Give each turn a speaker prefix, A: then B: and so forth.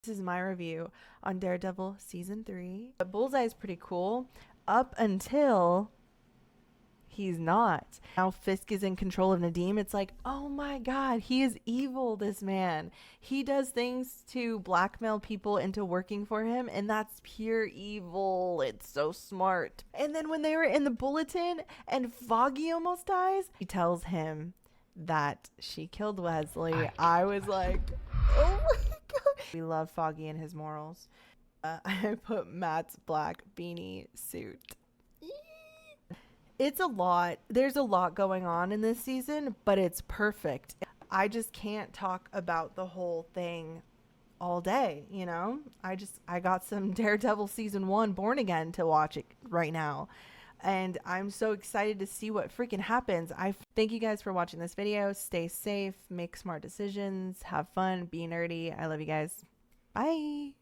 A: This is my review on Daredevil Season 3. Bullseye is pretty cool up until he's not. Now Fisk is in control of Nadeem. It's like, oh my god, he is evil, this man. He does things to blackmail people into working for him, and that's pure evil. It's so smart. And then when they were in the bulletin and Foggy almost dies, he tells him that she killed Wesley. I was like, oh my god. We love Foggy and his morals. I put Matt's black beanie suit. It's a lot. There's a lot going on in this season, but it's perfect. I just can't talk about the whole thing all day, you know? I got some Daredevil Season 1 Born Again to watch it right now. And I'm so excited to see what freaking happens. I thank you guys for watching this video. Stay safe, make smart decisions, have fun, be nerdy. I love you guys. Bye.